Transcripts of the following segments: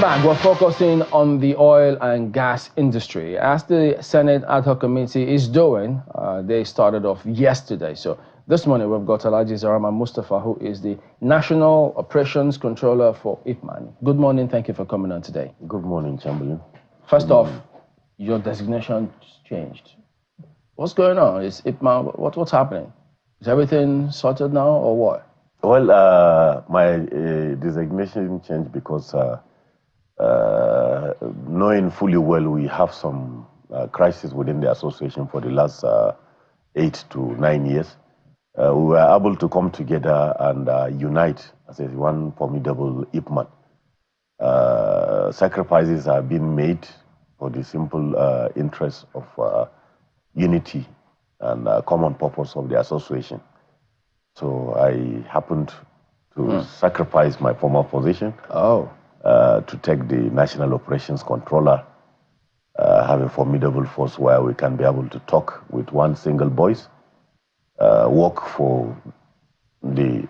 back. We're focusing on the oil and gas industry. As the Senate Ad Hoc Committee is doing, they started off yesterday. So this morning we've got Alhaji Zahraman Mustafa, who is the National Operations Controller for IPMAN. Good morning. Thank you for coming on today. Good morning, Chamberlain. First off, your designation changed. What's going on? Is IPMAN, what's happening? Is everything sorted now or what? Well, my designation changed because knowing fully well we have some crisis within the association for the last 8 to 9 years. We were able to come together and unite as one formidable IPMAN. Sacrifices are being made for the simple interest of unity and common purpose of the association. So I happened to sacrifice my former position to take the National Operations Controller, have a formidable force where we can be able to talk with one single voice, work for the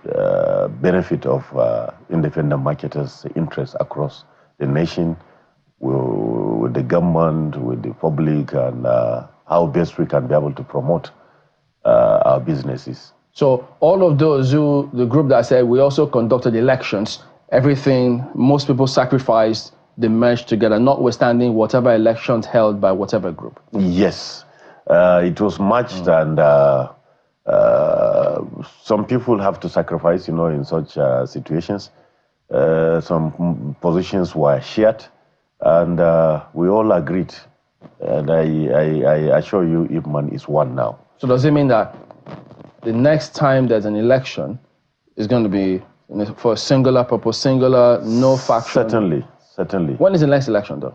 benefit of independent marketers' interests across the nation, with the government, with the public, and how best we can be able to promote our businesses. So all of those who, the group that said we also conducted elections, everything, most people sacrificed, they merged together, notwithstanding whatever elections held by whatever group. Yes, it was merged and some people have to sacrifice, you know, in such situations. Some positions were shared and we all agreed. And I assure you, IPMAN is one now. So does it mean that the next time there's an election is going to be for a singular purpose, singular, no faction? Certainly. When is the next election, though?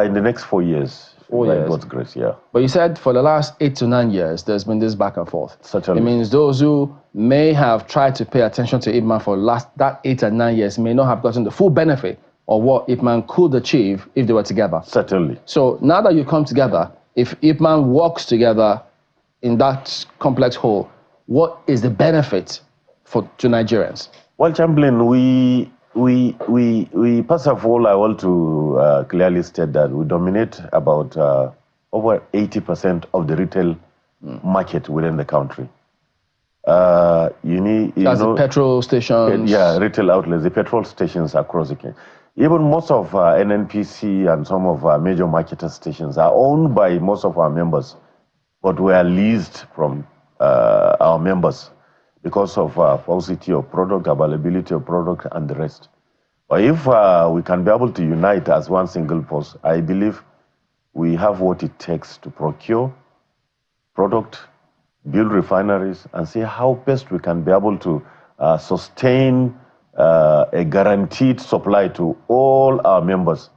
In the next 4 years. 4 years. God's grace, yeah. But you said for the last 8 to 9 years, there's been this back and forth. Certainly. It means those who may have tried to pay attention to IPMAN for that 8 and 9 years may not have gotten the full benefit of what IPMAN could achieve if they were together. Certainly. So now that you come together, if IPMAN works together in that complex whole, what is the benefit to Nigerians? Well, Chamberlain, we first of all, I want to clearly state that we dominate about over 80% of the retail market within the country. That's the petrol stations? Yeah, retail outlets, the petrol stations across the country. Even most of NNPC and some of our major marketer stations are owned by most of our members, but we are leased from our members because of paucity of product, availability of product, and the rest. But if we can be able to unite as one single force, I believe we have what it takes to procure product, build refineries, and see how best we can be able to sustain a guaranteed supply to all our members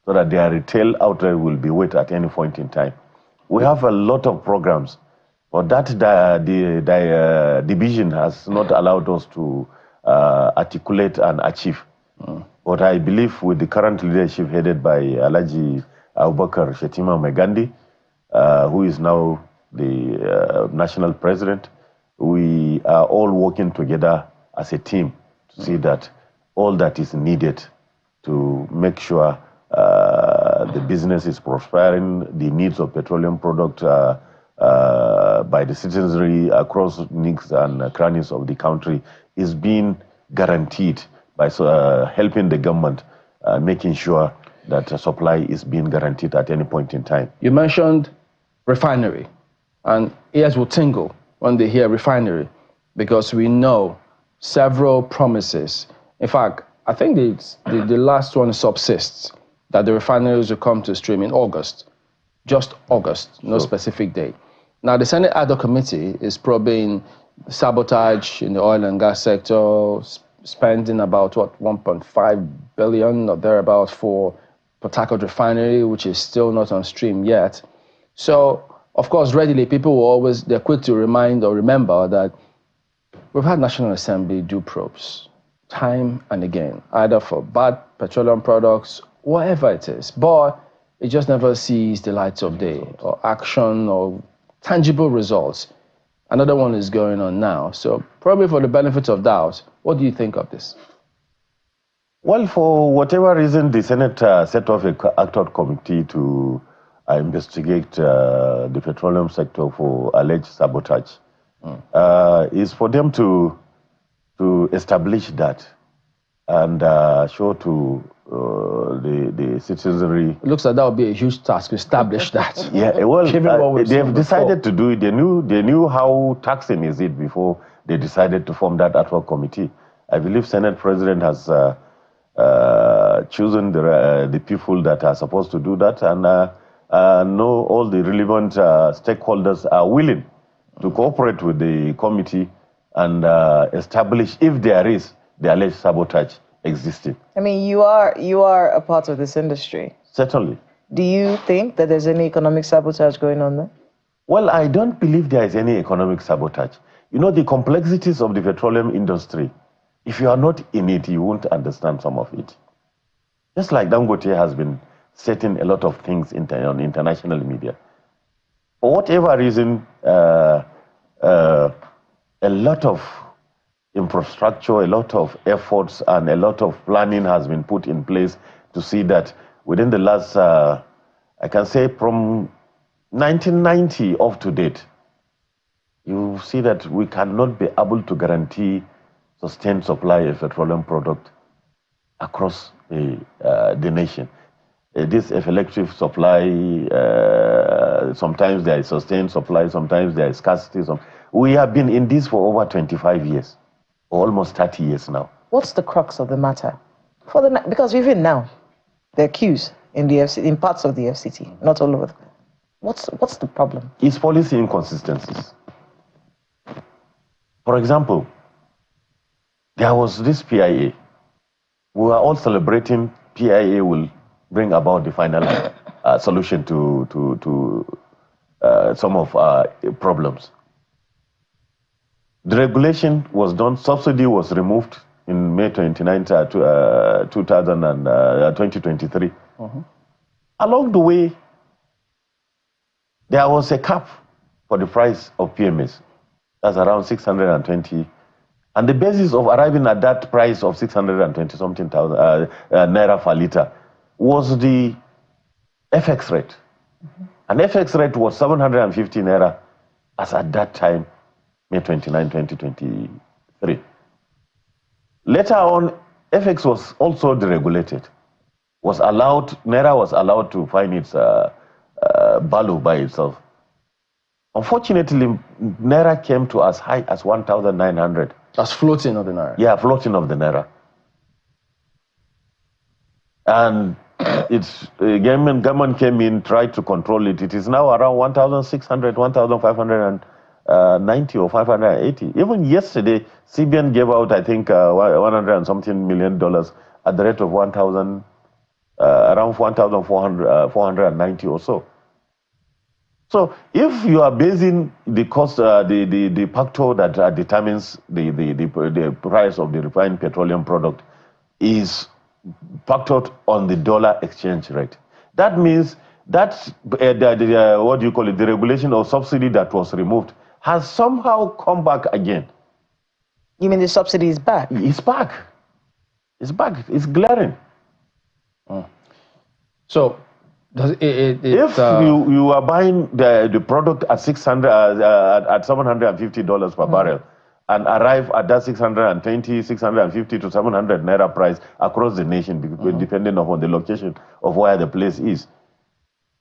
so that their retail outlet will be met at any point in time. We have a lot of programs, but that division has not allowed us to articulate and achieve. But I believe with the current leadership headed by Alhaji Abubakar Shetima Megandi, who is now the national president, we are all working together as a team to see that all that is needed to make sure the business is prospering, the needs of petroleum product by the citizenry across nooks and crannies of the country is being guaranteed by helping the government, making sure that supply is being guaranteed at any point in time. You mentioned refinery, and ears will tingle when they hear refinery, because we know several promises. In fact, I think the last one subsists, that the refineries will come to stream in August, just August, no specific date. Now, the Senate Ad Hoc Committee is probing sabotage in the oil and gas sector, spending about, what, 1.5 billion or thereabouts for Port Harcourt refinery, which is still not on stream yet. So, of course, readily, people will they're quick to remind or remember that we've had National Assembly do probes time and again, either for bad petroleum products, whatever it is, but it just never sees the light of day or action or tangible results. Another one is going on now. So probably for the benefit of doubt, what do you think of this? Well, for whatever reason, the Senate set off an ad hoc committee to investigate the petroleum sector for alleged sabotage. Is for them to establish that and show to the citizenry. It looks like that would be a huge task to establish that. Yeah, well, they've decided before. to do it. They knew how taxing is it before they decided to form that ad hoc committee. I believe Senate President has chosen the people that are supposed to do that, and know all the relevant stakeholders are willing to cooperate with the committee and establish if there is the alleged sabotage existing. I mean, you are a part of this industry. Certainly. Do you think that there's any economic sabotage going on there? Well, I don't believe there is any economic sabotage. You know, the complexities of the petroleum industry, if you are not in it, you won't understand some of it. Just like Dangote has been setting a lot of things on international media. For whatever reason, a lot of infrastructure, a lot of efforts, and a lot of planning has been put in place to see that within the last, I can say from 1990 up to date, you see that we cannot be able to guarantee sustained supply of petroleum product across the nation. This electric supply, sometimes there is sustained supply, sometimes there is scarcity. We have been in this for over 25 years, or almost 30 years now. What's the crux of the matter? Because even now, there are queues in the in parts of the FCT, not all over. What's the problem? It's policy inconsistencies. For example, there was this PIA. We were all celebrating PIA will bring about the final solution to some of our problems. The regulation was done, subsidy was removed in May 29, 2023. Along the way, there was a cap for the price of PMS. That's around 620. And the basis of arriving at that price of 620-something thousand naira per liter was the FX rate. And FX rate was 750 naira as at that time, May 29, 2023. Later on, FX was also deregulated. Naira was allowed to find its value by itself. Unfortunately, Naira came to as high as 1,900. That's floating of the Naira? Yeah, floating of the Naira. And its government came in, tried to control it. It is now around 1,600, 1,590 or 580. Even yesterday, CBN gave out, I think, 100 and something $million at the rate of 1,000, around 1,490 or so. So if you are basing the cost, the factor that determines the price of the refined petroleum product is factored on the dollar exchange rate. That means that what do you call it, the regulation or subsidy that was removed has somehow come back again. You mean the subsidy is back? It's back. It's back. It's glaring. So if you are buying the product at at $750 per barrel and arrive at that 620, 650 to 700 naira price across the nation, depending upon the location of where the place is.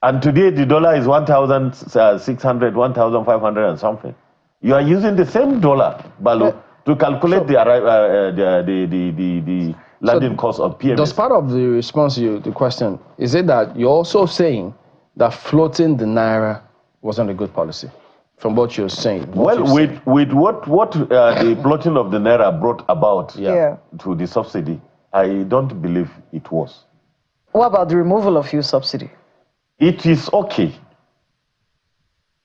And today the dollar is 1,600, 1,500 and something. You are using the same dollar value to calculate the landing cost of PMS. Does part of the response to the question, is it that you're also saying that floating the Naira wasn't a good policy? From what you're saying. Well, with what the floating of the Naira brought about to the subsidy, I don't believe it was. What about the removal of fuel subsidy? It is okay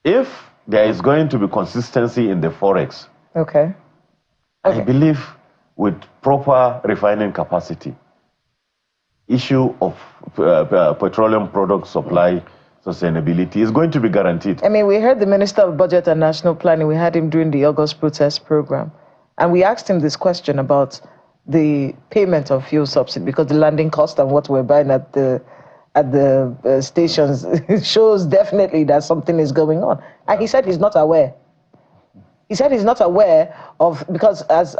if there is going to be consistency in the forex. Okay. I believe with proper refining capacity, issue of petroleum product supply sustainability is going to be guaranteed. I mean, we heard the Minister of Budget and National Planning, we had him during the August protest program, and we asked him this question about the payment of fuel subsidy, because the landing cost and what we're buying at the stations shows definitely that something is going on. And he said he's not aware. He said he's not aware of, because as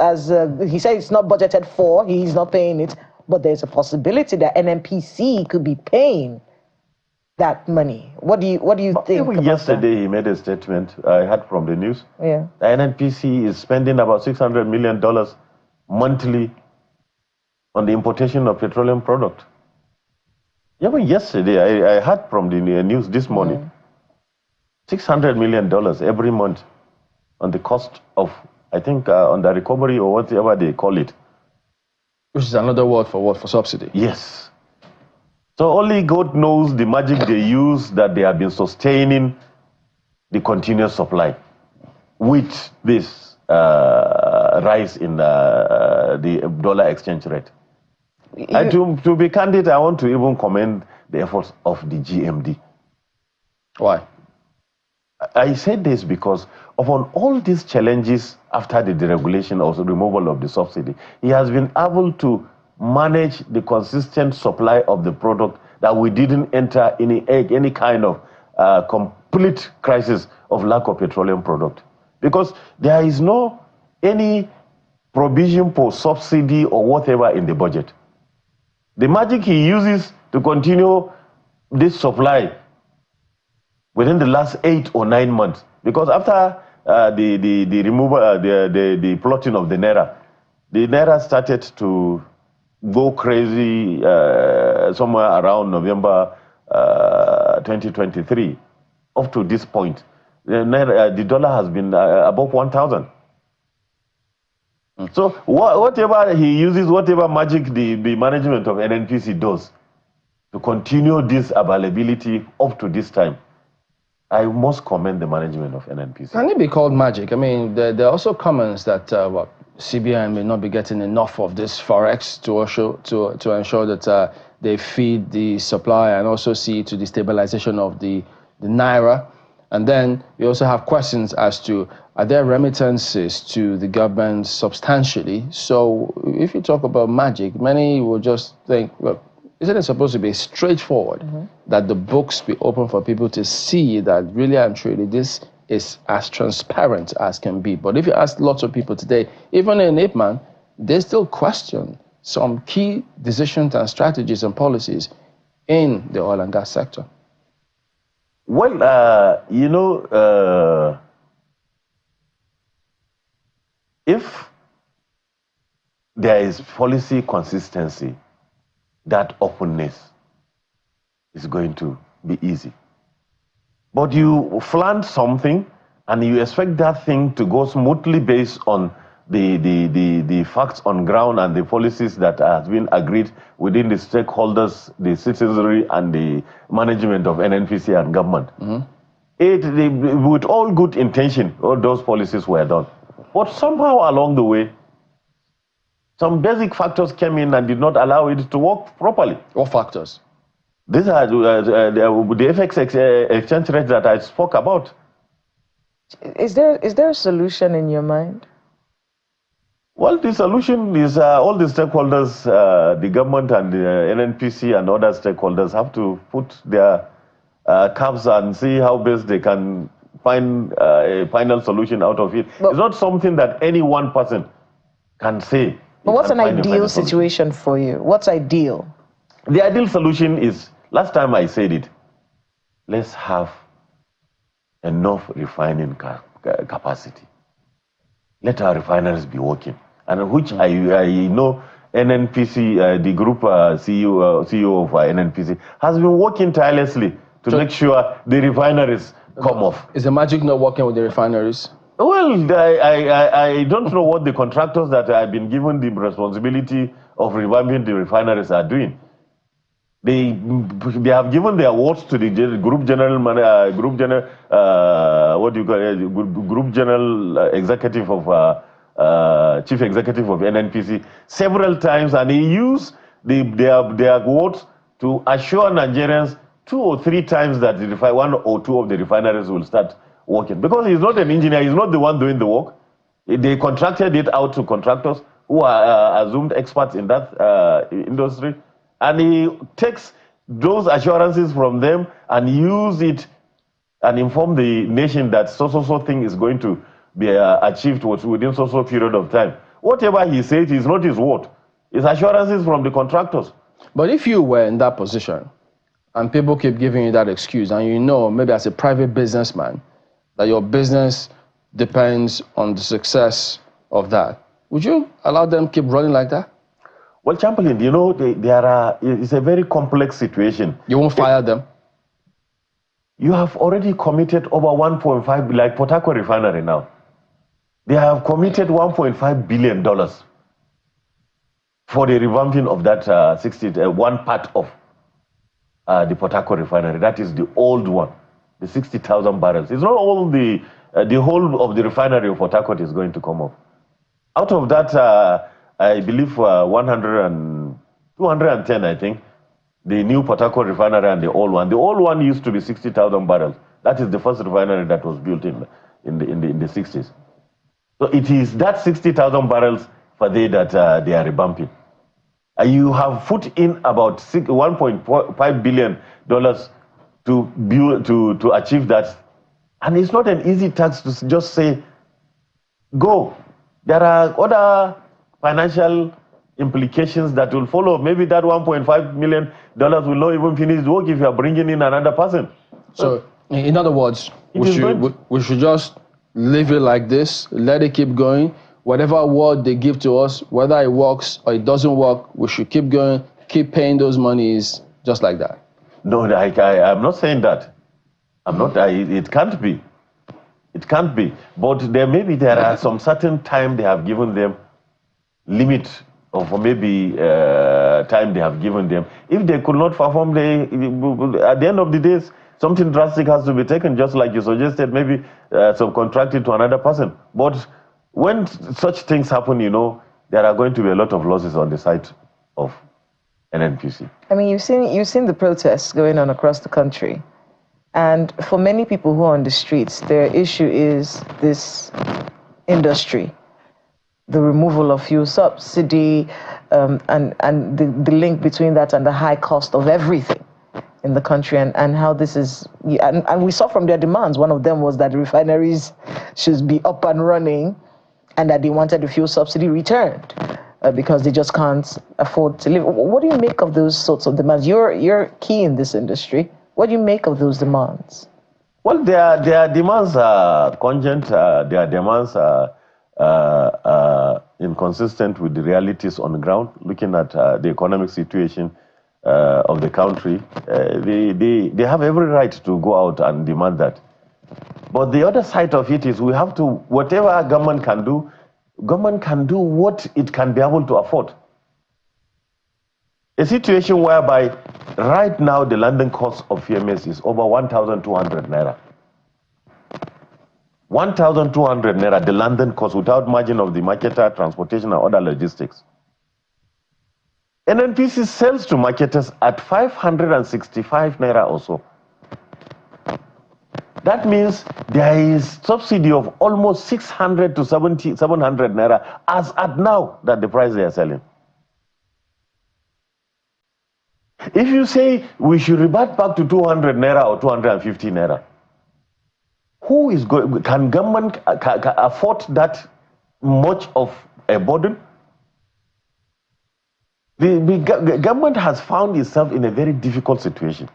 he said it's not budgeted for, he's not paying it, but there's a possibility that NNPC could be paying that money. What do you think about yesterday that? He made a statement, I heard from the news. Yeah. The NNPC is spending about $600 million monthly on the importation of petroleum product. Even yesterday, I heard from the news this morning, $600 million every month on the cost of, I think, on the recovery or whatever they call it. Which is another word for what? For subsidy? Yes. So only God knows the magic they use, that they have been sustaining the continuous supply with this rise in the dollar exchange rate. And to be candid, I want to even commend the efforts of the GMD. Why? I said this because upon all these challenges after the deregulation or the removal of the subsidy, he has been able to manage the consistent supply of the product, that we didn't enter any kind of complete crisis of lack of petroleum product. Because there is no any provision for subsidy or whatever in the budget. The magic he uses to continue this supply within the last 8 or 9 months, because after the removal, the plotting of the Naira started to go crazy somewhere around November 2023. Up to this point, the dollar has been above 1,000. So whatever he uses, whatever magic the management of NNPC does to continue this availability up to this time, I must commend the management of NNPC. Can it be called magic? I mean, there are also comments that CBN may not be getting enough of this forex to ensure that they feed the supply and also see to the stabilization of the Naira. And then you also have questions as to, are there remittances to the government substantially? So if you talk about magic, many will just think, look, isn't it supposed to be straightforward, that the books be open for people to see that really and truly this is as transparent as can be? But if you ask lots of people today, even in IPMAN, they still question some key decisions and strategies and policies in the oil and gas sector. Well, if there is policy consistency, that openness is going to be easy. But you plant something and you expect that thing to go smoothly based on the facts on ground and the policies that have been agreed within the stakeholders, the citizenry and the management of NNPC and government. With all good intention, all those policies were done. But somehow along the way, some basic factors came in and did not allow it to work properly. What factors? These are the FX exchange rate that I spoke about. Is there a solution in your mind? Well, the solution is all the stakeholders, the government and the NNPC and other stakeholders have to put their caps and see how best they can find a final solution out of it. It's not something that any one person can say. But what's an ideal situation for you? What's ideal? The ideal solution is, last time I said it, let's have enough refining capacity. Let our refineries be working. And which I know NNPC, the group CEO of NNPC, has been working tirelessly to make sure the refineries come off. Is the magic not working with the refineries? Well, I don't know what the contractors that have been given the responsibility of revamping the refineries are doing. They have given the awards to the group general executive of chief executive of NNPC several times, and he used their awards to assure Nigerians 2 or 3 times that 1 or 2 of the refineries will start working. Because he's not an engineer, he's not the one doing the work. They contracted it out to contractors who are assumed experts in that industry, and he takes those assurances from them and use it and inform the nation that so thing is going to be achieved within so period of time. Whatever he says is not his word. It's assurances from the contractors. But if you were in that position and people keep giving you that excuse, and you know maybe as a private businessman that your business depends on the success of that, would you allow them keep running like that? Well, Chamberlain, you know, it's a very complex situation. You won't fire them? You have already committed over 1.5, like Port Harcourt refinery now. They have committed $1.5 billion for the revamping of that one part of the Port Harcourt refinery. That is the old one, the 60,000 barrels. It's not all the whole of the refinery of Port Harcourt is going to come up. Out of that, I believe 210, I think, the new Port Harcourt refinery and the old one. The old one used to be 60,000 barrels. That is the first refinery that was built in the 60s. So it is that 60,000 barrels per day that they are revamping. You have put in about $1.5 billion to achieve that. And it's not an easy task to just say, go. There are other financial implications that will follow. Maybe that $1.5 million will not even finish the work if you are bringing in another person. So in other words, we should just leave it like this, let it keep going. Whatever word they give to us, whether it works or it doesn't work, we should keep going, keep paying those monies just like that. No, I'm not saying that. I'm not. It can't be. It can't be. But there are some certain time they have given them, limit of maybe time they have given them. If they could not perform, at the end of the day, something drastic has to be taken, just like you suggested, maybe subcontracted to another person. But when such things happen, you know, there are going to be a lot of losses on the side of NNPC. I mean, you've seen the protests going on across the country. And for many people who are on the streets, their issue is this industry, the removal of fuel subsidy, and the link between that and the high cost of everything in the country, and how this is, and we saw from their demands, one of them was that the refineries should be up and running and that they wanted the fuel subsidy returned because they just can't afford to live. What do you make of those sorts of demands? You're key in this industry. What do you make of those demands? Well, their demands are congent. Their demands are inconsistent with the realities on the ground. Looking at the economic situation of the country, they have every right to go out and demand that. But the other side of it is we have to, whatever government can do what it can be able to afford. A situation whereby right now the landing cost of PMS is over 1,200 naira. 1,200 naira, the landing cost without margin of the marketer, transportation, and other logistics. NNPC sells to marketers at 565 naira or so. That means there is subsidy of almost 600 to 700 naira as at now that the price they are selling. If you say we should revert back to 200 naira or 250 naira, who is going? Can government can afford that much of a burden? The government has found itself in a very difficult situation.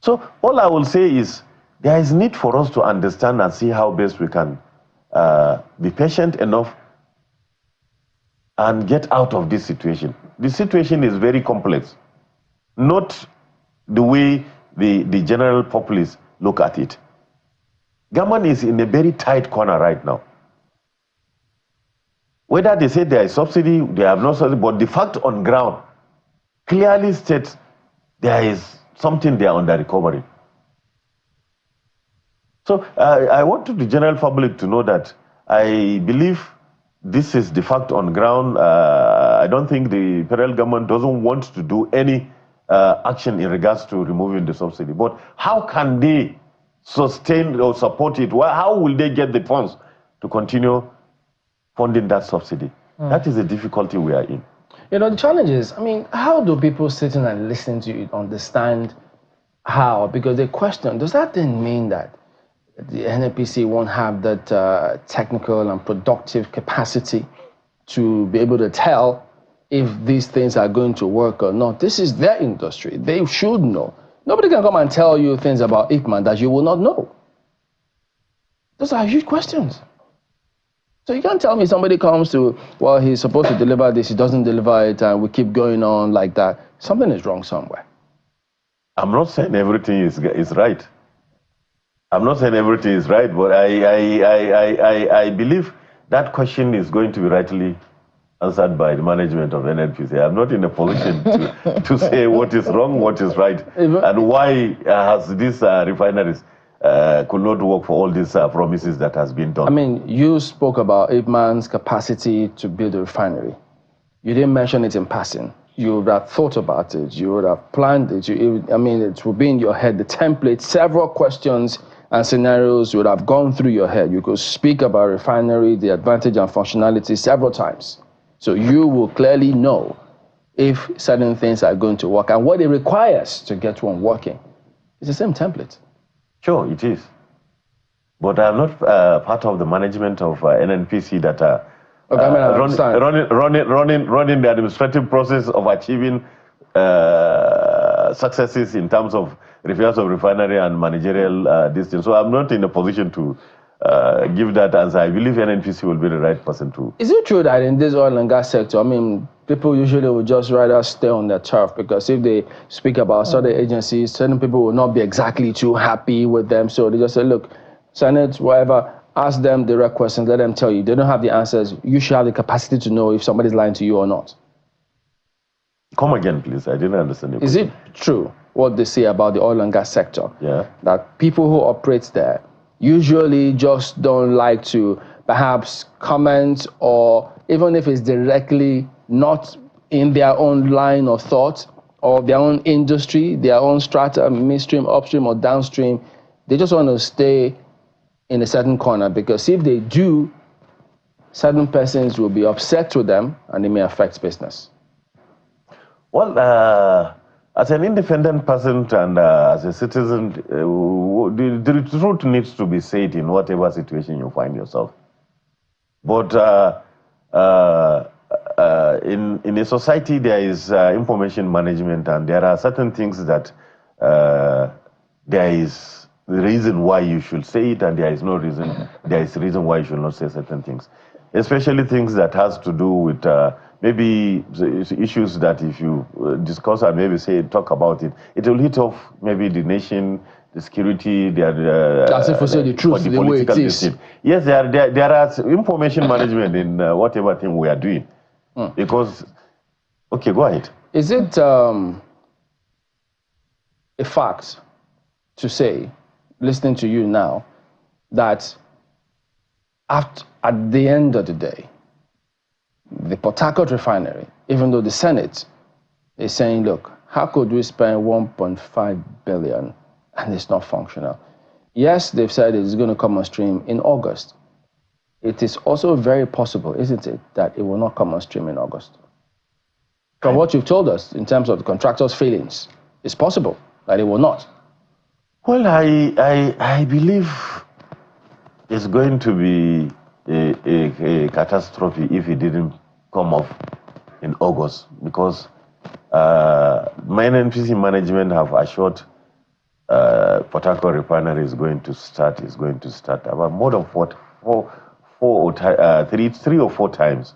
So all I will say is there is need for us to understand and see how best we can be patient enough and get out of this situation. The situation is very complex, not the way the general populace look at it. Government is in a very tight corner right now. Whether they say there is subsidy, they have no subsidy, but the fact on ground clearly states there is something they are under recovery. So I want the general public to know that I believe this is the fact on ground. I don't think the federal government doesn't want to do any action in regards to removing the subsidy. But how can they sustain or support it? How will they get the funds to continue funding that subsidy. That is the difficulty we are in. You know, the challenge is, I mean, how do people sitting and listening to you understand how? Because they question, does that then mean that the NNPC won't have that technical and productive capacity to be able to tell if these things are going to work or not? This is their industry. They should know. Nobody can come and tell you things about IPMAN that you will not know. Those are huge questions. So you can't tell me somebody comes to, well, he's supposed to deliver this, he doesn't deliver it, and we keep going on like that. Something is wrong somewhere. I'm not saying everything is right. I'm not saying everything is right, but I believe that question is going to be rightly answered by the management of NNPC. I'm not in a position to say what is wrong, what is right, and why has these refineries could not work for all these promises that has been done. I mean, you spoke about IPMAN's capacity to build a refinery. You didn't mention it in passing. You would have thought about it. You would have planned it. I mean, it would be in your head, the template, several questions and scenarios would have gone through your head. You could speak about refinery, the advantage and functionality several times. So you will clearly know if certain things are going to work and what it requires to get one working. It's the same template. Sure, it is. But I'm not part of the management of NNPC that are running the administrative process of achieving successes in terms of repairs of refinery and managerial distance. So I'm not in a position to give that answer. I believe NNPC will be the right person to. Is it true that in this oil and gas sector, I mean, people usually would just rather stay on their turf because if they speak about certain agencies, certain people will not be exactly too happy with them. So they just say, look, Senate, whatever, ask them direct questions, let them tell you. They don't have the answers. You should have the capacity to know if somebody's lying to you or not. Come again, please. I didn't understand you. Is it true what they say about the oil and gas sector? Yeah. That people who operate there usually just don't like to perhaps comment, or even if it's directly not in their own line of thought or their own industry, their own strata, midstream, upstream, or downstream, they just want to stay in a certain corner, because if they do, certain persons will be upset with them and it may affect business. Well, as an independent person and as a citizen, the truth needs to be said in whatever situation you find yourself. But in a society, there is information management, and there are certain things that there is the reason why you should say it, and there is no reason. There is reason why you should not say certain things, especially things that has to do with maybe issues that if you discuss and maybe talk about it, it will hit off maybe the nation, the security, as if we say the truth, the way it is. Yes, there are information management in whatever thing we are doing. Because, okay, go ahead. Is it a fact to say, listening to you now, that at the end of the day, the Port Harcourt refinery, even though the Senate is saying, look, how could we spend 1.5 billion and it's not functional? Yes, they've said it's going to come on stream in August. It is also very possible, isn't it, that it will not come on stream in August? From what you've told us in terms of the contractors' feelings, it's possible that it will not. Well, I believe it's going to be a catastrophe if it didn't come off in August, because my NNPC management have assured Port Harcourt refinery is going to start about more than three or four times,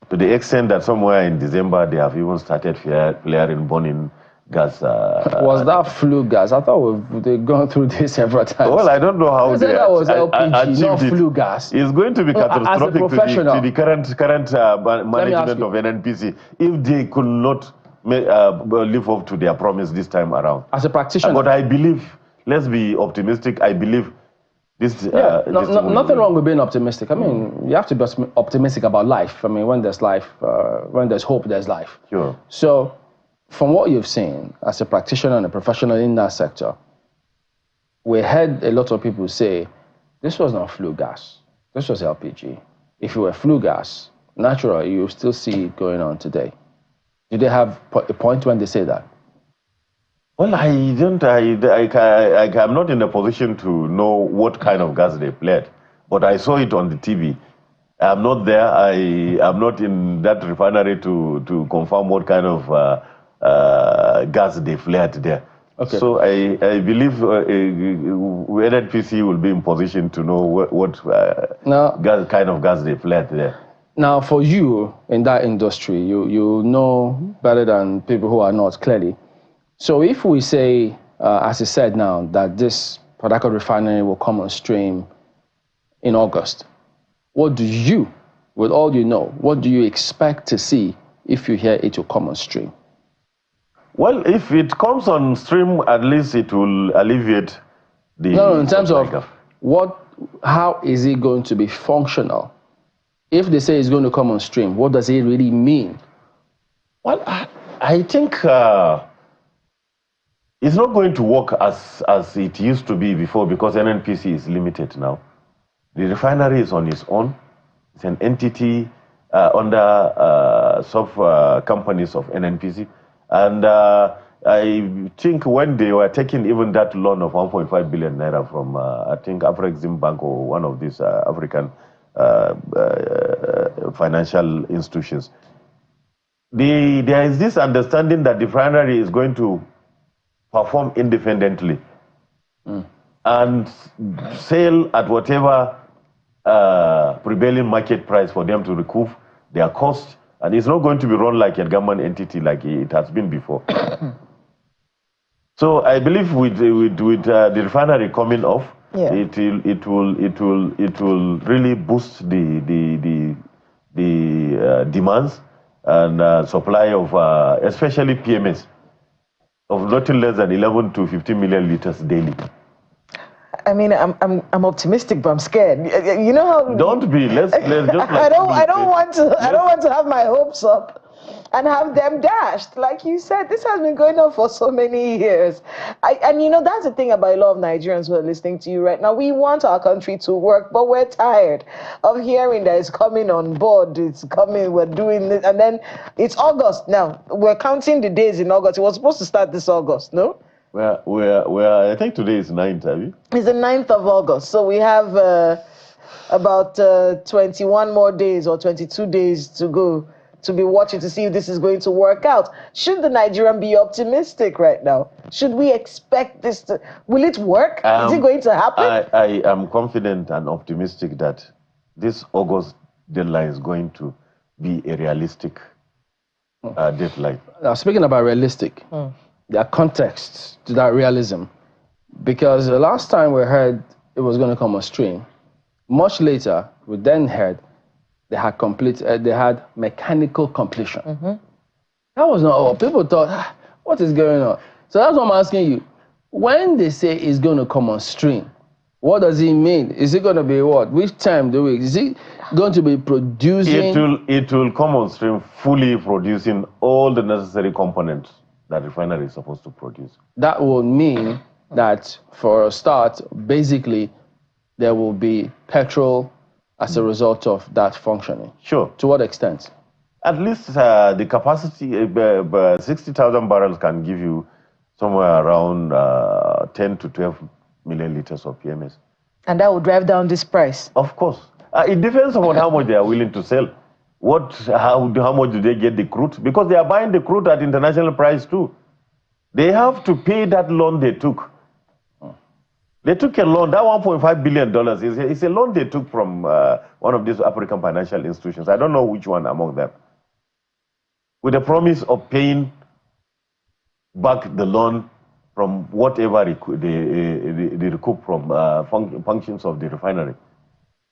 to the extent that somewhere in December they have even started flaring, burning gas. Was that flue gas? I thought they've gone through this several times. Well, I don't know how they that was LPG, not flue gas. It's going to be catastrophic to the current management of NNPC if they could not live up to their promise this time around. As a practitioner. But I believe, let's be optimistic, I believe this... nothing wrong with being optimistic. I mean, you have to be optimistic about life. I mean, when there's life, when there's hope, there's life. Sure. So, from what you've seen as a practitioner and a professional in that sector, we heard a lot of people say, this was not flue gas, this was LPG. if it were flue gas, naturally, you still see it going on today. Do they have a point when they say that? Well, I'm not in a position to know what kind of gas they played, but I saw it on the TV. I'm not there. I'm not in that refinery to confirm what kind of gas they flared there. Okay. So I believe NNPC will be in position to know what kind of gas they flared there. Now, for you in that industry, you know better than people who are not, clearly. So if we say, as I said now, that this Port Harcourt refinery will come on stream in August, what do you, with all you know, what do you expect to see if you hear it will come on stream? Well, if it comes on stream, at least it will alleviate the... No, in terms of how is it going to be functional? If they say it's going to come on stream, what does it really mean? Well, I think it's not going to work as it used to be before, because NNPC is limited now. The refinery is on its own. It's an entity under sub-companies of NNPC. And I think when they were taking even that loan of 1.5 billion naira from, I think, Afrexim Bank or one of these African financial institutions, there is this understanding that the refinery is going to perform independently and sell at whatever prevailing market price for them to recoup their cost, and it's not going to be run like a government entity like it has been before. So I believe with the refinery coming off, it will really boost the demands and supply of especially PMS of nothing less than 11 to 15 million liters daily. I mean, I'm optimistic, but I'm scared. You know how? Don't be. Let's just. I don't want to have my hopes up and have them dashed. Like you said, this has been going on for so many years. And you know, that's the thing about a lot of Nigerians who are listening to you right now. We want our country to work, but we're tired of hearing that it's coming on board. It's coming. We're doing it, and then it's August now. We're counting the days in August. It was supposed to start this August, no? I think today is 9th, have you? It's the 9th of August. So we have about 21 more days or 22 days to go to be watching to see if this is going to work out. Should the Nigerian be optimistic right now? Should we expect this to... Will it work? Is it going to happen? I am confident and optimistic that this August deadline is going to be a realistic deadline. Now, speaking about realistic, there are contexts to that realism, because the last time we heard it was going to come on stream, much later we then heard they had mechanical completion. That was not all. People thought, what is going on? So that's what I'm asking you. When they say it's going to come on stream, what does it mean? Is it going to be what? Which time do we? Is it going to be producing? It will come on stream fully producing all the necessary components that refinery is supposed to produce. That will mean that, for a start, basically, there will be petrol as a result of that functioning. Sure. To what extent? At least the capacity, 60,000 barrels can give you somewhere around 10 to 12 million liters of PMS. And that will drive down this price? Of course. It depends on how much they are willing to sell. How much do they get the crude? Because they are buying the crude at international price too. They have to pay that loan they took. They took a loan, that $1.5 billion is a loan they took from one of these African financial institutions. I don't know which one among them. With the promise of paying back the loan from whatever they recoup from functions of the refinery.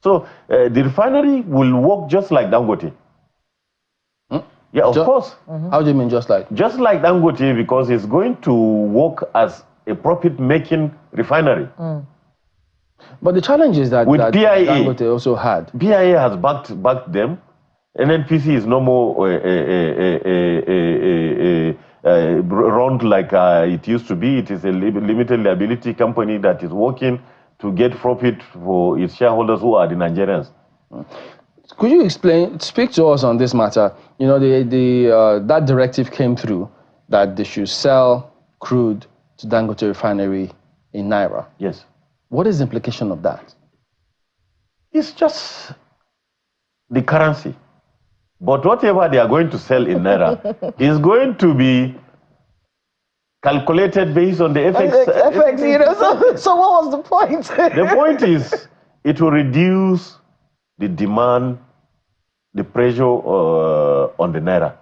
So the refinery will work just like Dangote. Yeah, of course. How do you mean just like? Just like Dangote, because it's going to work as a profit-making refinery. But the challenge is that, Dangote also had. PIA has backed them. NNPC is no more run like it used to be. It is a limited liability company that is working to get profit for its shareholders, who are the Nigerians. could you speak to us on this matter? You know, that directive came through that they should sell crude to Dangote refinery in Naira. Yes. What is the implication of that? It's just the currency. But whatever they are going to sell in Naira is going to be calculated based on the FX. FX, you know, so what was the point? The point is, it will reduce the demand, the pressure on the Naira.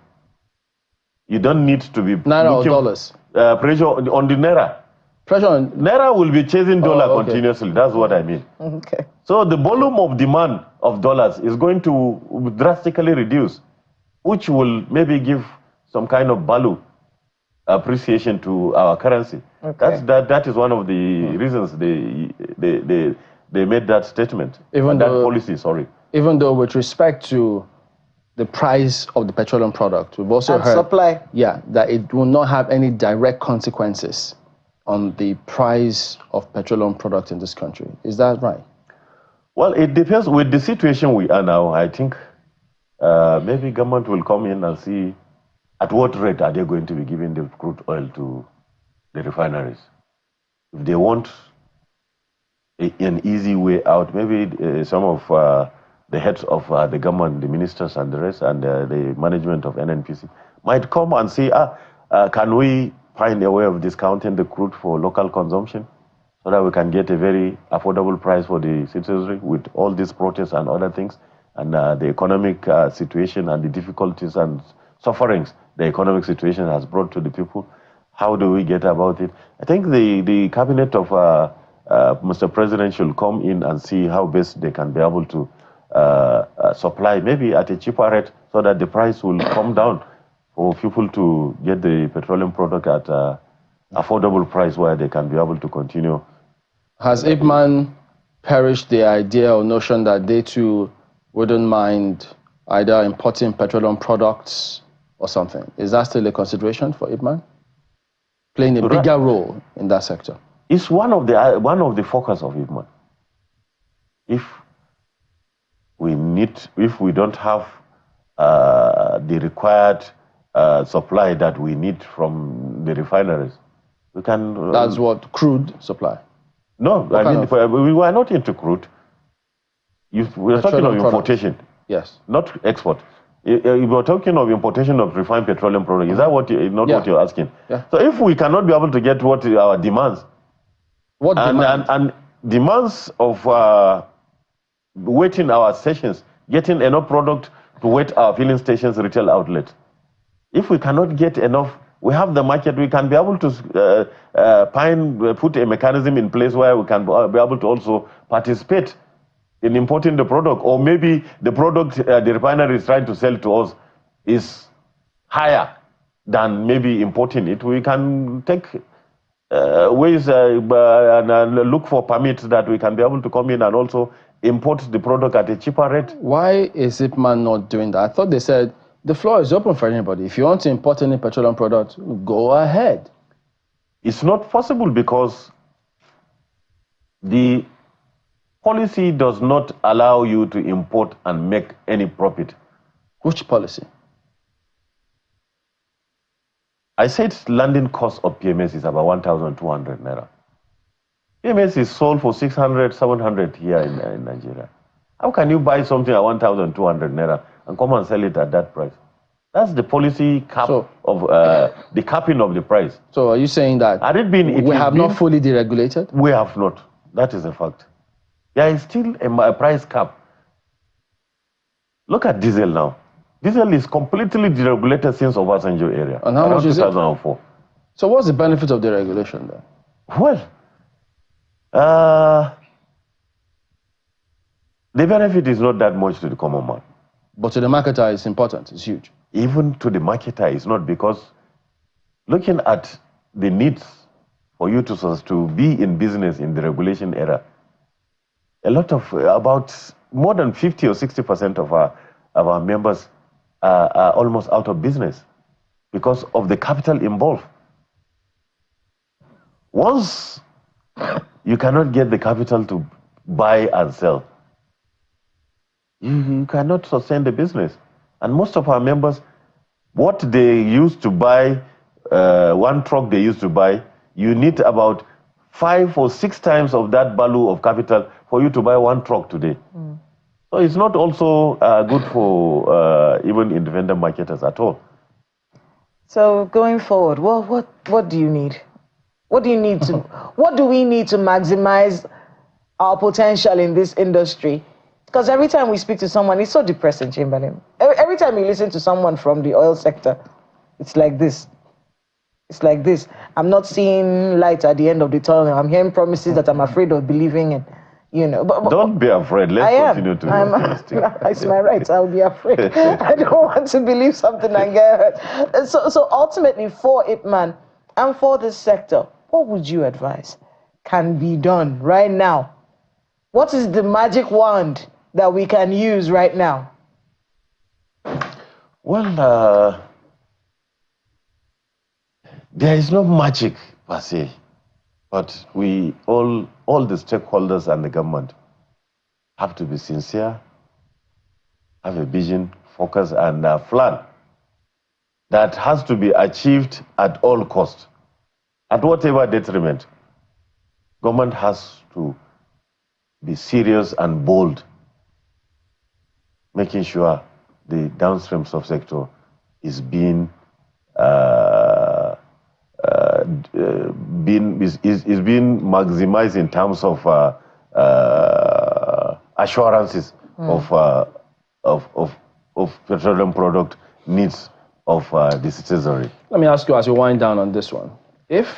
You don't need to be Naira or dollars? Pressure on the Naira. Pressure on Naira will be chasing dollar continuously. That's what I mean. Okay. So the volume of demand of dollars is going to drastically reduce, which will maybe give some kind of value appreciation to our currency. Okay. That is one of the reasons they made that statement. Even that policy, sorry. Even though with respect to the price of the petroleum product, we've also heard supply. Yeah, that it will not have any direct consequences on the price of petroleum products in this country. Is that right? Well, it depends. With the situation we are now, I think maybe government will come in and see at what rate are they going to be giving the crude oil to the refineries. If they want an easy way out, maybe some of the heads of the government, the ministers and the rest, and the management of NNPC might come and say, can we find a way of discounting the crude for local consumption so that we can get a very affordable price for the citizenry with all these protests and other things, and the economic situation and the difficulties and sufferings the economic situation has brought to the people. How do we get about it? I think the cabinet of Mr. President should come in and see how best they can be able to supply maybe at a cheaper rate so that the price will come down for people to get the petroleum product at an affordable price where they can be able to continue. Has IPMAN perished the idea or notion that they too wouldn't mind either importing petroleum products or something? Is that still a consideration for IPMAN? Playing a bigger role in that sector? It's one of the focus of IPMAN. If we don't have the required supply that we need from the refineries, we can... That's what, crude supply? No, I mean, we are not into crude. We are talking of importation. Yes. Not export. If we're talking of importation of refined petroleum products, is that what what you're asking? Yeah. So if we cannot be able to get what our demands, and demands of waiting our stations, getting enough product to wait our filling stations, retail outlets. If we cannot get enough, we have the market, we can be able to put a mechanism in place where we can be able to also participate in importing the product, or maybe the product the refinery is trying to sell to us is higher than maybe importing it. We can take ways and look for permits that we can be able to come in and also import the product at a cheaper rate. Why is IPMAN not doing that? I thought they said the floor is open for anybody. If you want to import any petroleum product, go ahead. It's not possible because the policy does not allow you to import and make any profit. Which policy? I said landing cost of PMS is about 1,200 naira. PMS is sold for 600, 700 here in Nigeria. How can you buy something at 1,200 naira and come and sell it at that price? That's the policy cap of the capping of the price. So are you saying that we have not fully deregulated? We have not. That is a fact. There is still a price cap. Look at diesel now. Diesel is completely deregulated since Obasanjo area. And how much is it? 2004. So what's the benefit of deregulation then? Well, the benefit is not that much to the common man. But to the marketer, it's important. It's huge. Even to the marketer, it's not, because looking at the needs for you to be in business in the regulation era, a lot of, about more than 50 or 60% of our members are almost out of business because of the capital involved. Once you cannot get the capital to buy and sell, you cannot sustain the business. And most of our members, what they used to buy, one truck they used to buy, you need about 5 or 6 times of that value of capital for you to buy one truck today. So it's not also good for even independent marketers at all. So going forward, what do you need? What do you need to? What do we need to maximize our potential in this industry? Because every time we speak to someone, it's so depressing, Chamberlain. Every time you listen to someone from the oil sector, it's like this. It's like this. I'm not seeing light at the end of the tunnel. I'm hearing promises that I'm afraid of believing in. You know, but don't be afraid. Let's continue to be optimistic. It's my right. I'll be afraid. I don't want to believe something and get hurt. So ultimately, for IPMAN and for this sector, what would you advise can be done right now? What is the magic wand that we can use right now? Well, there is no magic per se, but we all the stakeholders and the government have to be sincere, have a vision, focus, and a plan that has to be achieved at all costs, at whatever detriment. Government has to be serious and bold, making sure the downstream subsector is being being maximized in terms of assurances of petroleum product needs of the citizenry. Let me ask you as you wind down on this one. If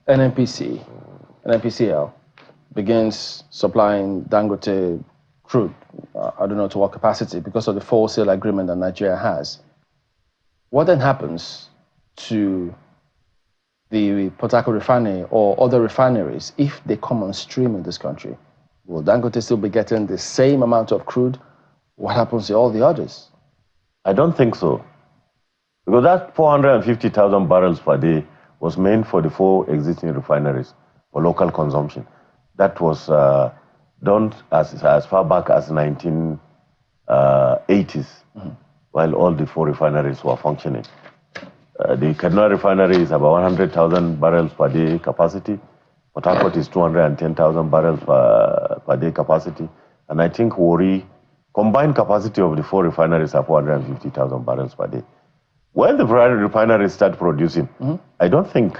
NNPCL begins supplying Dangote crude, I don't know to what capacity, because of the full sale agreement that Nigeria has, what then happens to the Port Harcourt refinery or other refineries if they come on stream in this country? Will Dangote still be getting the same amount of crude? What happens to all the others? I don't think so. Because that 450,000 barrels per day was meant for the 4 existing refineries for local consumption. That was done as far back as 1980s, while all the 4 refineries were functioning. The Kaduna refinery is about 100,000 barrels per day capacity. Port Harcourt is 210,000 barrels per day capacity. And I think Warri, combined capacity of the 4 refineries are 450,000 barrels per day. When the refineries start producing, I don't think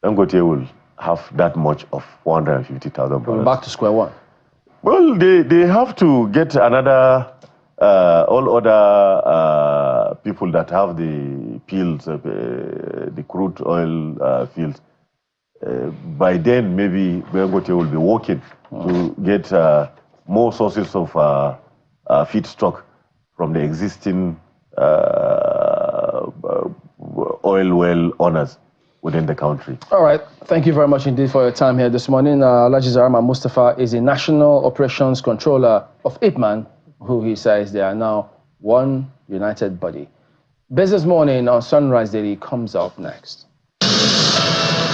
Dangote will have that much of 450,000 barrels. Back to square one. Well, they have to get another, all other people that have the fields, the crude oil fields. By then, maybe Dangote will be working to get more sources of feedstock from the existing oil well owners within the country. All right. Thank you very much indeed for your time here this morning. Alhaji Zarama Mustafa is the National Operations Controller of IPMAN, who he says they are now one united body. Business Morning on Sunrise Daily comes up next.